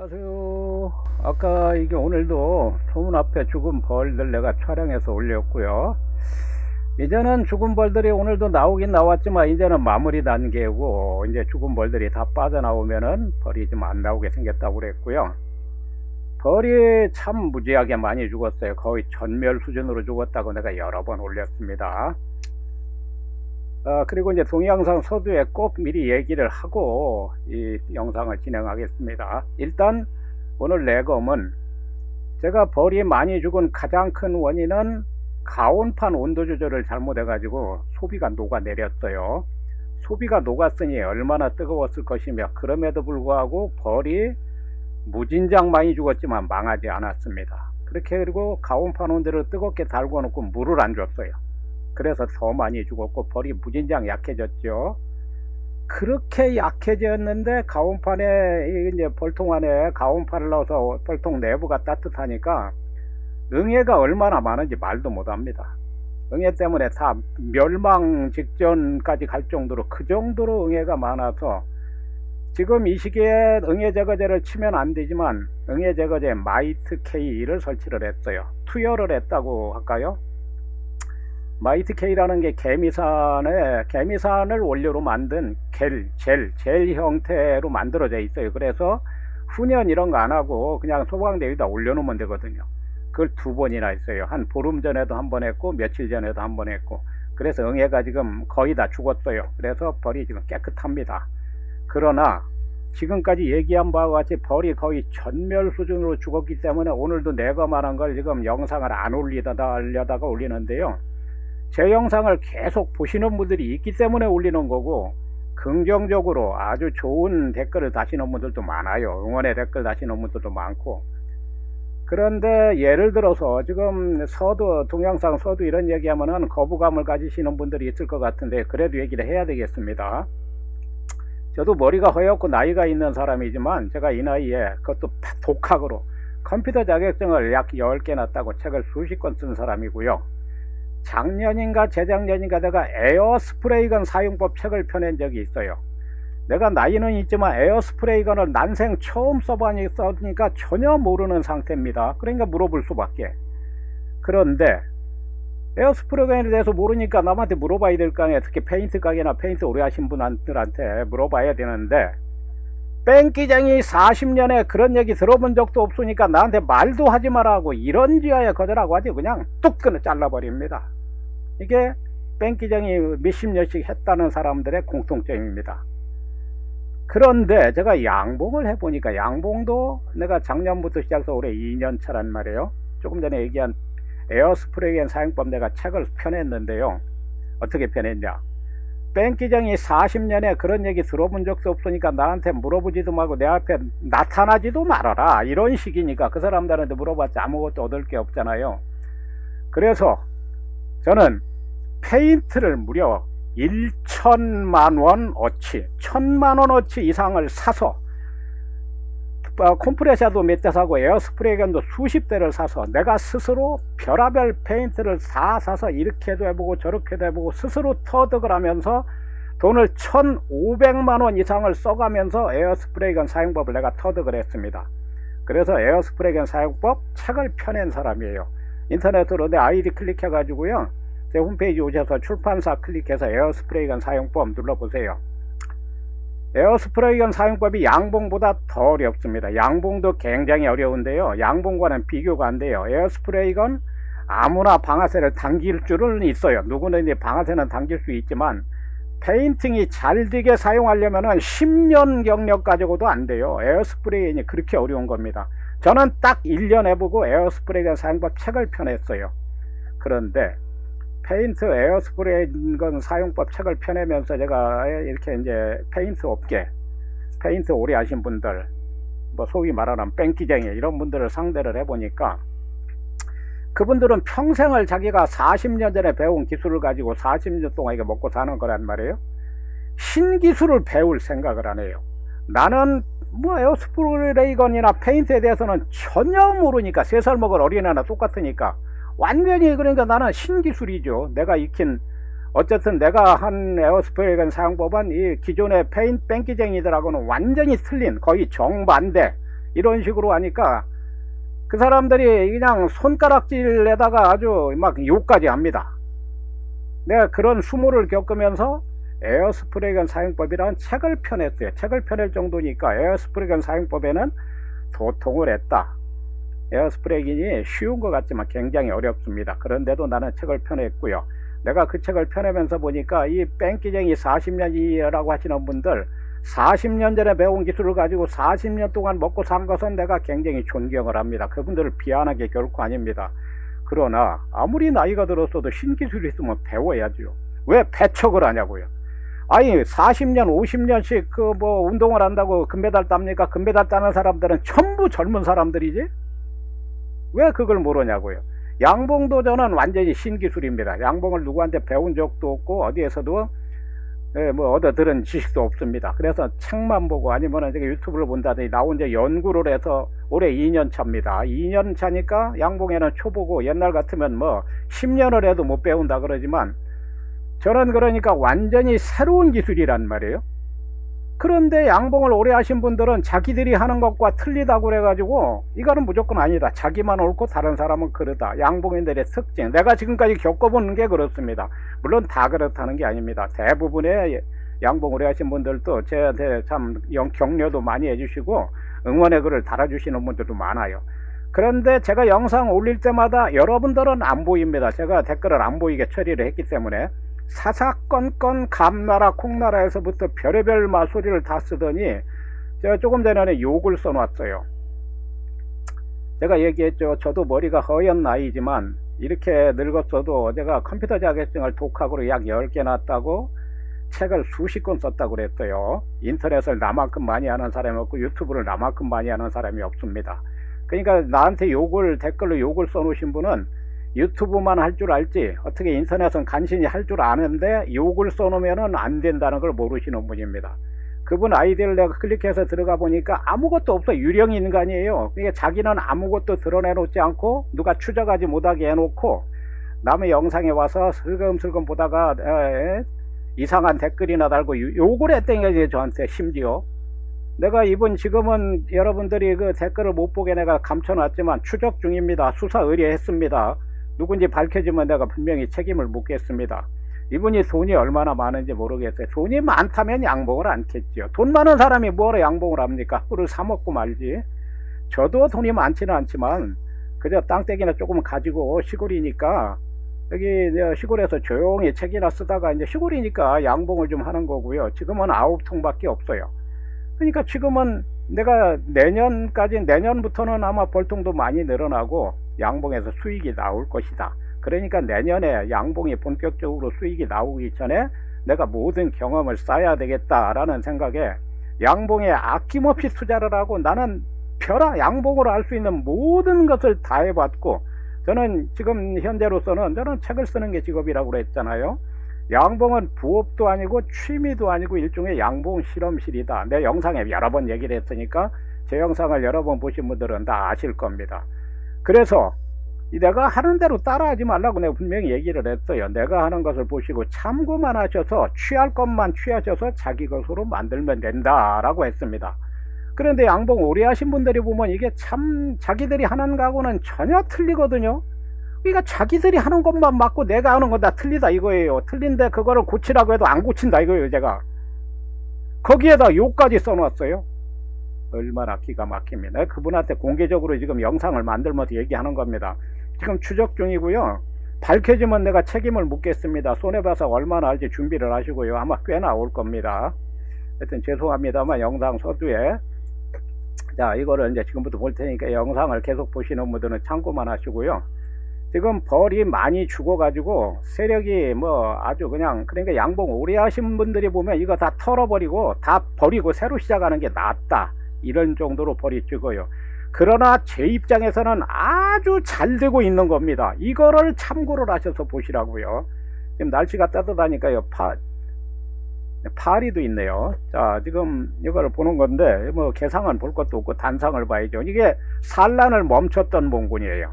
안녕하세요. 아까 이게 오늘도 소문 앞에 죽은 벌들 내가 촬영해서 올렸고요. 이제는 죽은 벌들이 오늘도 나오긴 나왔지만 이제는 마무리 단계고, 이제 죽은 벌들이 다 빠져나오면은 벌이 좀 안 나오게 생겼다고 그랬고요. 벌이 참 무지하게 많이 죽었어요. 거의 전멸 수준으로 죽었다고 내가 여러 번 올렸습니다. 그리고 이제 동영상 서두에 꼭 미리 얘기를 하고 이 영상을 진행하겠습니다. 일단 오늘 내검은, 제가 벌이 많이 죽은 가장 큰 원인은 가온판 온도 조절을 잘못해 가지고 소비가 녹아내렸어요. 소비가 녹았으니 얼마나 뜨거웠을 것이며, 그럼에도 불구하고 벌이 무진장 많이 죽었지만 망하지 않았습니다. 그렇게, 그리고 가온판 온도를 뜨겁게 달궈 놓고 물을 안 줬어요. 그래서 더 많이 죽었고 벌이 무진장 약해졌죠. 그렇게 약해졌는데 가온판에, 이제 벌통 안에 가온판을 넣어서 벌통 내부가 따뜻하니까 응애가 얼마나 많은지 말도 못합니다. 응애 때문에 다 멸망 직전까지 갈 정도로, 그 정도로 응애가 많아서 지금 이 시기에 응애 제거제를 치면 안 되지만 응애 제거제 마이트 K를 설치를 했어요. 투여를 했다고 할까요? 마이트 K라는 게 개미산을 원료로 만든 젤 형태로 만들어져 있어요. 그래서 훈연 이런 거 안 하고 그냥 소방대 위에다 올려놓으면 되거든요. 그걸 2번이나 했어요. 한 보름 전에도 한 번 했고 며칠 전에도 한 번 했고. 그래서 응애가 지금 거의 다 죽었어요. 그래서 벌이 지금 깨끗합니다. 그러나 지금까지 얘기한 바와 같이 벌이 거의 전멸 수준으로 죽었기 때문에 오늘도 내가 말한 걸 지금 영상을 안 올리다가 올리는데요. 제 영상을 계속 보시는 분들이 있기 때문에 올리는 거고, 긍정적으로 아주 좋은 댓글을 다시는 분들도 많아요. 응원의 댓글 다시는 분들도 많고. 그런데 예를 들어서 지금 동영상 서두 이런 얘기하면은 거부감을 가지시는 분들이 있을 것 같은데, 그래도 얘기를 해야 되겠습니다. 저도 머리가 허옇고 나이가 있는 사람이지만 제가 이 나이에 그것도 독학으로 컴퓨터 자격증을 약 10개나 따고 책을 수십 권 쓴 사람이고요. 작년인가 재작년인가 내가 에어스프레이건 사용법 책을 펴낸 적이 있어요. 내가 나이는 있지만 에어스프레이건을 난생 처음 써보니까 전혀 모르는 상태입니다. 그러니까 물어볼 수밖에. 그런데 에어스프레이건에 대해서 모르니까 남한테 물어봐야 될 거 아니에요. 특히 페인트 가게나 페인트 오래 하신 분들한테 물어봐야 되는데, 뺑기쟁이 40년에 그런 얘기 들어본 적도 없으니까 나한테 말도 하지 말라고, 이런 지하에 거절하고 하지 그냥 뚝 끊어 잘라버립니다. 이게 뺑기쟁이 몇십 년씩 했다는 사람들의 공통점입니다. 그런데 제가 양봉을 해보니까, 양봉도 내가 작년부터 시작해서 올해 2년 차란 말이에요. 조금 전에 얘기한 에어스프레이건 사용법 내가 책을 펴냈는데요. 어떻게 펴냈냐? 뺑기쟁이 40년에 그런 얘기 들어본 적도 없으니까 나한테 물어보지도 말고 내 앞에 나타나지도 말아라, 이런 식이니까 그 사람들한테 물어봤자 아무것도 얻을 게 없잖아요. 그래서 저는 페인트를 무려 1,000만원어치 1,000만원어치 이상을 사서, 컴프레셔도 몇 대 사고 에어스프레이건도 수십 대를 사서 내가 스스로 별의별 페인트를 다 사서 이렇게도 해보고 저렇게도 해보고 스스로 터득을 하면서 돈을 1,500만원 이상을 써가면서 에어스프레이건 사용법을 내가 터득을 했습니다. 그래서 에어스프레이건 사용법 책을 펴낸 사람이에요. 인터넷으로 내 아이디 클릭해 가지고요, 제 홈페이지 오셔서 출판사 클릭해서 에어스프레이건 사용법 눌러보세요. 에어스프레이건 사용법이 양봉보다 더 어렵습니다. 양봉도 굉장히 어려운데요, 양봉과는 비교가 안 돼요. 에어스프레이건 아무나 방아쇠를 당길 줄은 있어요. 누구는 이제 방아쇠는 당길 수 있지만 페인팅이 잘 되게 사용하려면 10년 경력 가지고도 안 돼요. 에어스프레이건이 그렇게 어려운 겁니다. 저는 딱 1년 해보고 에어스프레이건 사용법 책을 펴냈어요. 그런데 페인트 에어스프레이건 사용법 책을 펴내면서 제가 이렇게 이제 페인트 업계, 페인트 오래 하신 분들, 뭐 소위 말하는 뺑기쟁이 이런 분들을 상대를 해보니까 그분들은 평생을 자기가 40년 전에 배운 기술을 가지고 40년 동안 이게 먹고 사는 거란 말이에요. 신기술을 배울 생각을 안 해요. 나는 뭐 에어스프레이건이나 페인트에 대해서는 전혀 모르니까, 3살 먹은 어린애나 똑같으니까 완전히, 그러니까 나는 신기술이죠. 내가 익힌, 어쨌든 내가 한 에어스프레이건 사용법은 이 기존의 뺑기쟁이들하고는 완전히 틀린, 거의 정반대 이런 식으로 하니까 그 사람들이 그냥 손가락질에다가 아주 막 욕까지 합니다. 내가 그런 수모를 겪으면서 에어스프레이건 사용법이라는 책을 펴냈어요. 책을 펴낼 정도니까 에어스프레이건 사용법에는 도통을 했다. 에어스프레이건이 쉬운 것 같지만 굉장히 어렵습니다. 그런데도 나는 책을 펴냈고요. 내가 그 책을 펴내면서 보니까 이 뺑기쟁이 40년이라고 하시는 분들 40년 전에 배운 기술을 가지고 40년 동안 먹고 산 것은 내가 굉장히 존경을 합니다. 그분들을 비하하는 게 결코 아닙니다. 그러나 아무리 나이가 들었어도 신기술이 있으면 배워야죠. 왜 배척을 하냐고요. 아니 40년 50년씩 그 뭐 운동을 한다고 금메달 땁니까? 금메달 따는 사람들은 전부 젊은 사람들이지 왜 그걸 모르냐고요. 양봉도 저는 완전히 신기술입니다. 양봉을 누구한테 배운 적도 없고 어디에서도 뭐 얻어 들은 지식도 없습니다. 그래서 책만 보고 아니면 제가 유튜브를 본다든지 나 혼자 연구를 해서 올해 2년 차입니다. 2년 차니까 양봉에는 초보고 옛날 같으면 뭐 10년을 해도 못 배운다 그러지만 저는 그러니까 완전히 새로운 기술이란 말이에요. 그런데 양봉을 오래 하신 분들은 자기들이 하는 것과 틀리다고 그래가지고 이거는 무조건 아니다. 자기만 옳고 다른 사람은 그러다. 양봉인들의 특징. 내가 지금까지 겪어보는 게 그렇습니다. 물론 다 그렇다는 게 아닙니다. 대부분의 양봉 오래 하신 분들도 저한테 참 격려도 많이 해주시고 응원의 글을 달아주시는 분들도 많아요. 그런데 제가 영상 올릴 때마다 여러분들은 안 보입니다. 제가 댓글을 안 보이게 처리를 했기 때문에 사사건건 감나라 콩나라에서부터 별의별 말소리를 다 쓰더니 제가 조금 전에 욕을 써놨어요. 제가 얘기했죠. 저도 머리가 허연 나이지만 이렇게 늙었어도 제가 컴퓨터 자격증을 독학으로 약 10개 났다고 책을 수십 권 썼다고 그랬어요. 인터넷을 나만큼 많이 하는 사람이 없고 유튜브를 나만큼 많이 하는 사람이 없습니다. 그러니까 나한테 댓글로 욕을 써놓으신 분은 유튜브만 할 줄 알지 어떻게 인터넷은 간신히 할 줄 아는데 욕을 써놓으면 안 된다는 걸 모르시는 분입니다. 그분 아이디를 내가 클릭해서 들어가 보니까 아무것도 없어. 유령 인간이에요. 그러니까 자기는 아무것도 드러내놓지 않고 누가 추적하지 못하게 해놓고 남의 영상에 와서 슬금슬금 보다가 이상한 댓글이나 달고 욕을 했다는 게 저한테. 심지어 내가 이분 지금은 여러분들이 그 댓글을 못 보게 내가 감춰놨지만 추적 중입니다. 수사 의뢰했습니다. 누군지 밝혀지면 내가 분명히 책임을 묻겠습니다. 이분이 돈이 얼마나 많은지 모르겠어요. 돈이 많다면 양봉을 않겠죠. 돈 많은 사람이 뭐하러 양봉을 합니까? 꿀을 사 먹고 말지. 저도 돈이 많지는 않지만 그저 땅떼기나 조금 가지고 시골이니까 여기 시골에서 조용히 책이나 쓰다가 이제 시골이니까 양봉을 좀 하는 거고요. 지금은 9통밖에 없어요. 그러니까 지금은 내가 내년부터는 아마 벌통도 많이 늘어나고 양봉에서 수익이 나올 것이다. 그러니까 내년에 양봉이 본격적으로 수익이 나오기 전에 내가 모든 경험을 쌓아야 되겠다라는 생각에 양봉에 아낌없이 투자를 하고 나는 양봉으로 할 수 있는 모든 것을 다 해봤고 저는 지금 현재로서는 저는 책을 쓰는 게 직업이라고 그랬잖아요. 양봉은 부업도 아니고 취미도 아니고 일종의 양봉 실험실이다. 내 영상에 여러 번 얘기를 했으니까 제 영상을 여러 번 보신 분들은 다 아실 겁니다. 그래서 내가 하는 대로 따라하지 말라고 내가 분명히 얘기를 했어요. 내가 하는 것을 보시고 참고만 하셔서 취할 것만 취하셔서 자기 것으로 만들면 된다라고 했습니다. 그런데 양봉 오래 하신 분들이 보면 이게 참 자기들이 하는 거하고는 전혀 틀리거든요. 그러니까 자기들이 하는 것만 맞고 내가 하는 건 다 틀리다 이거예요. 틀린데 그거를 고치라고 해도 안 고친다 이거예요. 제가 거기에다 욕까지 써놨어요. 얼마나 기가 막힙니다. 그분한테 공개적으로 지금 영상을 만들면서 얘기하는 겁니다. 지금 추적 중이고요. 밝혀지면 내가 책임을 묻겠습니다. 손해봐서 얼마나 할지 준비를 하시고요. 아마 꽤 나올 겁니다. 하여튼 죄송합니다만 영상 서두에 자 이거를 이제 지금부터 볼 테니까 영상을 계속 보시는 분들은 참고만 하시고요. 지금 벌이 많이 죽어가지고 세력이 뭐 아주 그냥 그러니까 양봉 오래 하신 분들이 보면 이거 다 털어버리고 다 버리고 새로 시작하는 게 낫다. 이런 정도로 벌이 죽어요. 그러나 제 입장에서는 아주 잘 되고 있는 겁니다. 이거를 참고를 하셔서 보시라고요. 지금 날씨가 따뜻하니까요. 파리도 있네요. 자 지금 이거를 보는 건데 뭐 개상은 볼 것도 없고 단상을 봐야죠. 이게 산란을 멈췄던 봉군이에요.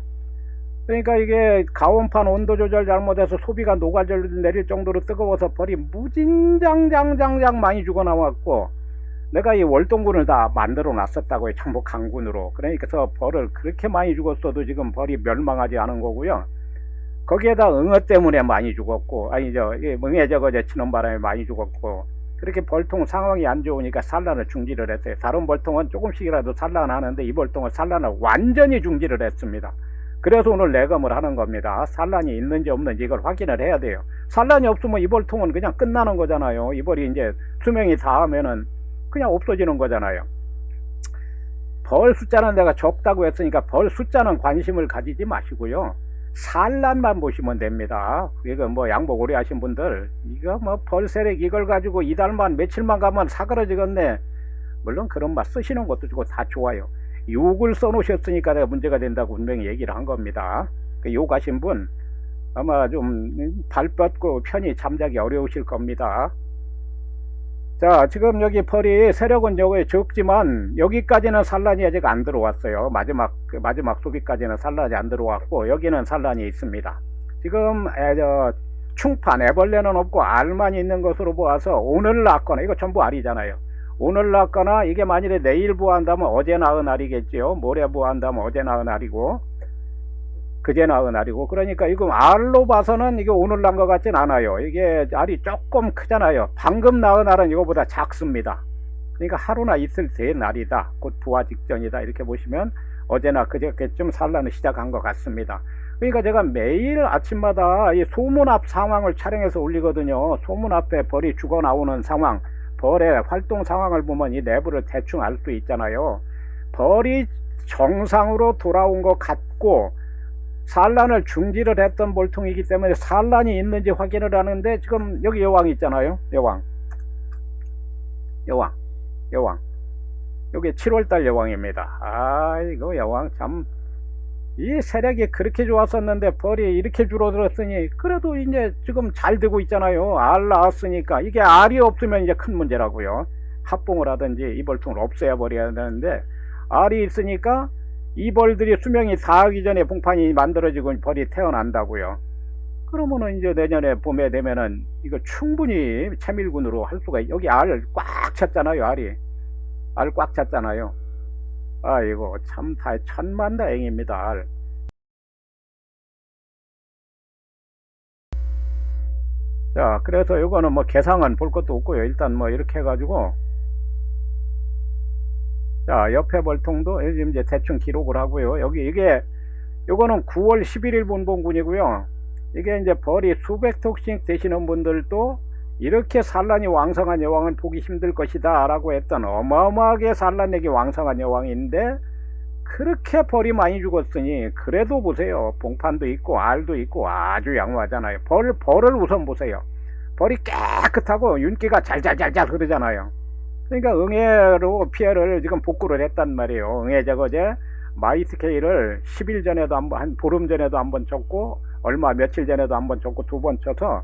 그러니까 이게 가온판 온도 조절 잘못해서 소비가 녹아내릴 정도로 뜨거워서 벌이 무진장장장장 많이 죽어 나왔고 내가 이 월동군을 다 만들어 놨었다고요. 전부 강군으로. 그러니까 벌을 그렇게 많이 죽었어도 지금 벌이 멸망하지 않은 거고요. 거기에다 응어 때문에 많이 죽었고, 아니죠, 응애 저거 치는 바람에 많이 죽었고, 그렇게 벌통 상황이 안 좋으니까 산란을 중지를 했어요. 다른 벌통은 조금씩이라도 산란하는데 이 벌통은 산란을 완전히 중지를 했습니다. 그래서 오늘 내검을 하는 겁니다. 산란이 있는지 없는지 이걸 확인을 해야 돼요. 산란이 없으면 이 벌통은 그냥 끝나는 거잖아요. 이 벌이 이제 수명이 닿으면은 그냥 없어지는 거잖아요. 벌 숫자는 내가 적다고 했으니까 벌 숫자는 관심을 가지지 마시고요. 산란만 보시면 됩니다. 이거 뭐 양복 오래 하신 분들, 이거 뭐 벌 세력 이걸 가지고 이달만 며칠만 가면 사그러지겠네. 물론 그런 말 쓰시는 것도 좋고 다 좋아요. 욕을 써놓으셨으니까 내가 문제가 된다고 분명히 얘기를 한 겁니다. 그 욕하신 분 아마 좀 발 뻗고 편히 잠자기 어려우실 겁니다. 자, 지금 여기 벌이 세력은 여기 적지만 여기까지는 산란이 아직 안 들어왔어요. 마지막 소비까지는 산란이 안 들어왔고 여기는 산란이 있습니다. 지금 충판 애벌레는 없고 알만 있는 것으로 보아서 오늘 낳거나, 이거 전부 알이잖아요. 오늘 낳거나 이게 만일에 내일 부화한다면 어제 낳은 알이겠지요. 모레 부화한다면 어제 낳은 알이고 그제 낳은 알이고, 그러니까 이거 알로 봐서는 이게 오늘 낳은 것 같진 않아요. 이게 알이 조금 크잖아요. 방금 낳은 알은 이거보다 작습니다. 그러니까 하루나 이틀 된 알이다, 곧 부화 직전이다, 이렇게 보시면 어제나 그저께쯤 산란을 시작한 것 같습니다. 그러니까 제가 매일 아침마다 이 소문 앞 상황을 촬영해서 올리거든요. 소문 앞에 벌이 죽어 나오는 상황, 벌의 활동 상황을 보면 이 내부를 대충 알 수 있잖아요. 벌이 정상으로 돌아온 것 같고 산란을 중지를 했던 벌통이기 때문에 산란이 있는지 확인을 하는데, 지금 여기 여왕이 있잖아요. 여왕 여기 7월달 여왕입니다. 아이고, 여왕 참, 이 세력이 그렇게 좋았었는데 벌이 이렇게 줄어들었으니 그래도 이제 지금 잘 되고 있잖아요. 알 낳았으니까. 이게 알이 없으면 이제 큰 문제라고요. 합봉을 하든지 이 벌통을 없애야 버려야 되는데, 알이 있으니까 이 벌들이 수명이 다하기 전에 봉판이 만들어지고 벌이 태어난다고요. 그러면은 이제 내년에 봄에 되면은 이거 충분히 채밀군으로 할 수가, 여기 알 꽉 찼잖아요. 알 꽉 찼잖아요. 아이고, 참 천만다행입니다. 알. 자, 그래서 이거는 뭐 계상은 볼 것도 없고요. 일단 뭐 이렇게 해가지고, 자, 옆에 벌통도 이제 대충 기록을 하고요. 요거는 9월 11일 본봉군이고요. 이게 이제 벌이 수백 톡씩 되시는 분들도 이렇게 산란이 왕성한 여왕은 보기 힘들 것이다 라고 했던 어마어마하게 산란력이 왕성한 여왕인데, 그렇게 벌이 많이 죽었으니 그래도 보세요. 봉판도 있고 알도 있고 아주 양호하잖아요. 벌을 우선 보세요. 벌이 깨끗하고 윤기가 잘잘잘잘 흐르잖아요. 그러니까 응애로 피해를 지금 복구를 했단 말이에요. 응애 저거제 마이스케일을 10일 전에도 한 보름 전에도 한번 쳤고, 얼마 며칠 전에도 한번 쳤고, 2번 쳐서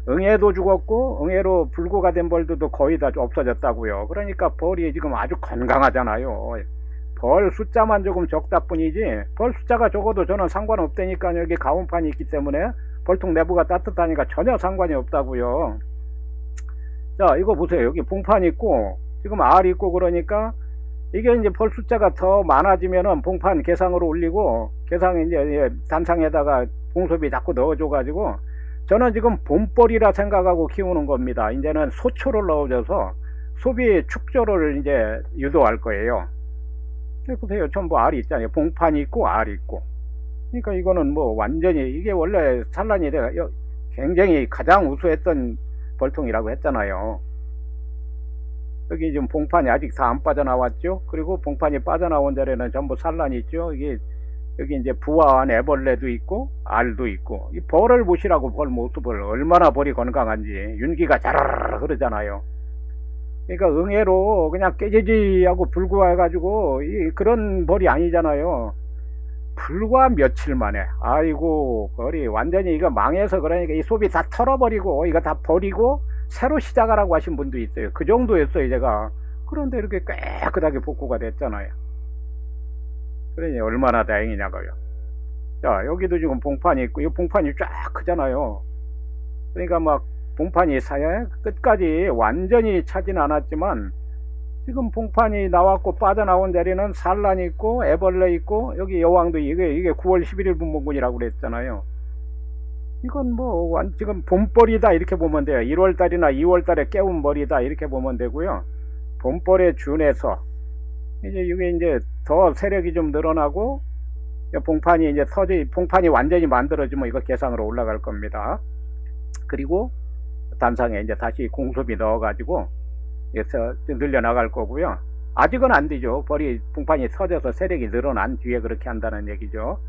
응애도 죽었고 응애로 불구가 된 벌들도 거의 다 없어졌다고요. 그러니까 벌이 지금 아주 건강하잖아요. 벌 숫자만 조금 적다 뿐이지, 벌 숫자가 적어도 저는 상관없다니까. 여기 가온판이 있기 때문에 벌통 내부가 따뜻하니까 전혀 상관이 없다고요. 자, 이거 보세요. 여기 봉판 있고 지금 알 있고, 그러니까 이게 이제 벌 숫자가 더 많아지면은 봉판 개상으로 올리고, 개상에 이제 단상에다가 봉섭이 자꾸 넣어줘 가지고, 저는 지금 봄벌이라 생각하고 키우는 겁니다. 이제는 소초를 넣어줘서 소비 축조를 이제 유도할 거예요. 보세요. 전부 알이 있잖아요. 봉판이 있고 알이 있고. 그러니까 이거는 뭐 완전히, 이게 원래 산란이 굉장히 가장 우수했던 벌통이라고 했잖아요. 여기 지금 봉판이 아직 다 안 빠져나왔죠. 그리고 봉판이 빠져나온 자리에는 전부 산란이 있죠. 여기 이제 부화한 애벌레도 있고 알도 있고, 이 벌을 보시라고. 벌 모습을 얼마나 벌이 건강한지. 윤기가 자라라 흐르잖아요. 그러니까 응애로 그냥 깨지지하고 불구해가지고 그런 벌이 아니잖아요. 불과 며칠 만에, 아이고, 벌이 완전히 이거 망해서, 그러니까 이 소비 다 털어버리고 이거 다 버리고 새로 시작하라고 하신 분도 있어요. 그 정도였어요 제가. 그런데 이렇게 깨끗하게 복구가 됐잖아요. 그러니 얼마나 다행이냐고요. 자, 여기도 지금 봉판이 있고, 이 봉판이 쫙 크잖아요. 그러니까 막 봉판이 끝까지 완전히 차진 않았지만 지금 봉판이 나왔고 빠져나온 자리는 산란이 있고 애벌레 있고 여기 여왕도 이게 9월 11일 분봉군이라고 그랬잖아요. 이건 뭐 지금 봄벌이다 이렇게 보면 돼요. 1월달이나 2월달에 깨운 벌이다 이렇게 보면 되고요. 봄벌에 준해서 이제 이게 이제 더 세력이 좀 늘어나고 봉판이 이제 봉판이 완전히 만들어지면 이거 개상으로 올라갈 겁니다. 그리고 단상에 이제 다시 공수비 넣어가지고 늘려나갈 거고요. 아직은 안 되죠. 벌이 봉판이 터져서 세력이 늘어난 뒤에 그렇게 한다는 얘기죠.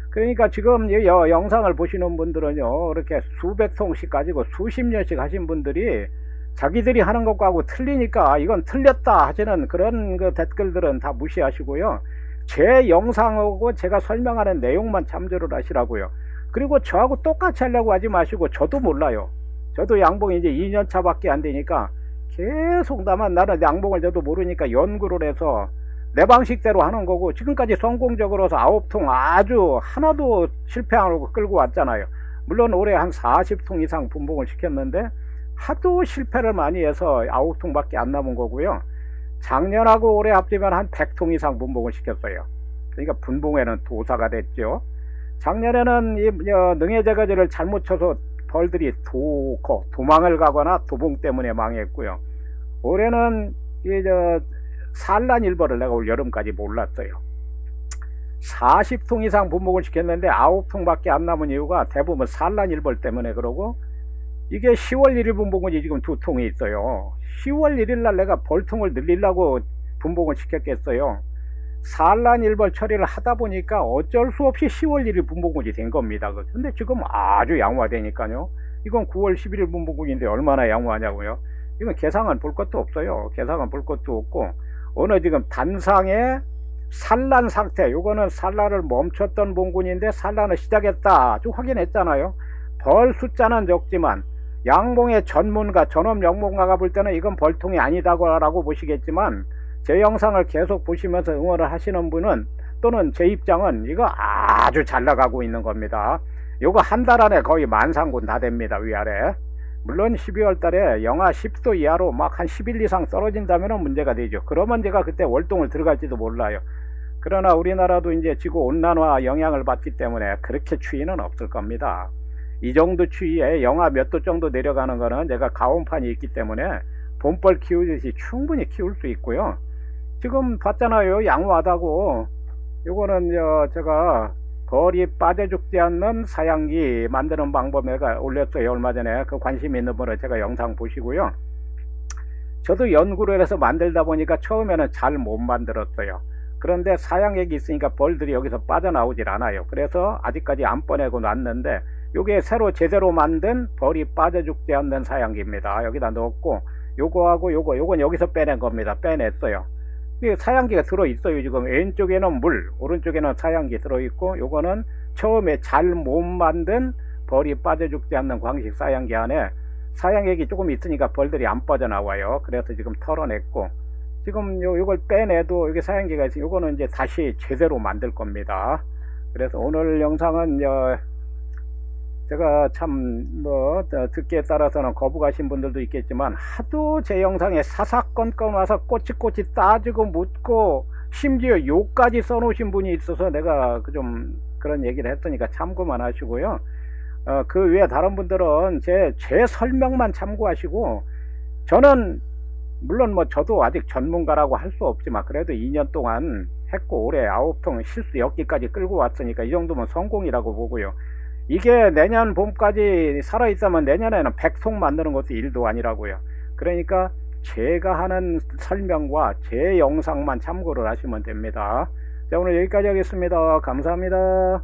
그러니까 지금 이 영상을 보시는 분들은요, 이렇게 수백 통씩 가지고 수십 년씩 하신 분들이 자기들이 하는 것하고 틀리니까 이건 틀렸다 하시는 그런 그 댓글들은 다 무시하시고요. 제 영상하고 제가 설명하는 내용만 참조를 하시라고요. 그리고 저하고 똑같이 하려고 하지 마시고, 저도 몰라요. 저도 양봉이 이제 2년 차밖에 안 되니까 계속 나는 양봉을 저도 모르니까 연구를 해서 내 방식대로 하는 거고, 지금까지 성공적으로 해서 9통 아주 하나도 실패 안 하고 끌고 왔잖아요. 물론 올해 한 40통 이상 분봉을 시켰는데 하도 실패를 많이 해서 9통밖에 안 남은 거고요. 작년하고 올해 합치면 한 100통 이상 분봉을 시켰어요. 그러니까 분봉에는 도사가 됐죠. 작년에는 이 능해제거지를 잘못 쳐서 벌들이 도망을 가거나 도봉 때문에 망했고요. 올해는 산란일벌을 내가 올 여름까지 몰랐어요. 40통 이상 분봉을 시켰는데 9통밖에 안 남은 이유가 대부분 산란일벌 때문에 그러고, 이게 10월 1일 분봉이 지금 2통이 있어요. 10월 1일 날 내가 벌통을 늘리려고 분봉을 시켰겠어요. 산란일벌 처리를 하다 보니까 어쩔 수 없이 10월 1일 분봉군이 된 겁니다. 근데 지금 아주 양호하다니까요. 이건 9월 11일 분봉군인데 얼마나 양호하냐고요. 이건 계상은 볼 것도 없어요. 계상은 볼 것도 없고, 어느 지금 단상의 산란 상태, 요거는 산란을 멈췄던 봉군인데 산란을 시작했다 좀 확인했잖아요. 벌 숫자는 적지만 양봉의 전문가, 전업 영봉가가 볼 때는 이건 벌통이 아니다라고 보시겠지만, 제 영상을 계속 보시면서 응원을 하시는 분은, 또는 제 입장은 이거 아주 잘 나가고 있는 겁니다. 요거 한 달 안에 거의 만상군 다 됩니다. 위아래. 물론 12월 달에 영하 10도 이하로 막 한 10일 이상 떨어진다면 문제가 되죠. 그러면 제가 그때 월동을 들어갈지도 몰라요. 그러나 우리나라도 이제 지구 온난화 영향을 받기 때문에 그렇게 추위는 없을 겁니다. 이 정도 추위에 영하 몇 도 정도 내려가는 거는 제가 가온판이 있기 때문에 봄벌 키우듯이 충분히 키울 수 있고요. 지금 봤잖아요. 양호하다고. 요거는 제가 벌이 빠져 죽지 않는 사양기 만드는 방법 내가 올렸어요. 얼마 전에. 그 관심 있는 분은 제가 영상 보시고요. 저도 연구를 해서 만들다 보니까 처음에는 잘 못 만들었어요. 그런데 사양액이 있으니까 벌들이 여기서 빠져나오질 않아요. 그래서 아직까지 안 꺼내고 놨는데, 요게 새로 제대로 만든 벌이 빠져 죽지 않는 사양기입니다. 여기다 넣었고, 요거하고 요건 여기서 빼낸 겁니다. 빼냈어요. 사양기가 들어있어요. 지금 왼쪽에는 물, 오른쪽에는 사양기 들어있고, 요거는 처음에 잘 못 만든 벌이 빠져 죽지 않는 광식 사양기 안에 사양액이 조금 있으니까 벌들이 안 빠져나와요. 그래서 지금 털어냈고, 지금 요걸 빼내도 여기 사양기가 있으니 요거는 이제 다시 제대로 만들 겁니다. 그래서 오늘 영상은 제가 참 듣기에 따라서는 거부가신 분들도 있겠지만, 하도 제 영상에 사사건건 와서 꼬치꼬치 따지고 묻고 심지어 욕까지 써놓으신 분이 있어서 내가 좀 그런 얘기를 했으니까 참고만 하시고요. 그 외에 다른 분들은 제 설명만 참고하시고, 저는 물론 저도 아직 전문가라고 할 수 없지만 그래도 2년 동안 했고 올해 9통 실수 엮기까지 끌고 왔으니까 이 정도면 성공이라고 보고요. 이게 내년 봄까지 살아있으면 내년에는 100통 만드는 것도 일도 아니라고요. 그러니까 제가 하는 설명과 제 영상만 참고를 하시면 됩니다. 자, 오늘 여기까지 하겠습니다. 감사합니다.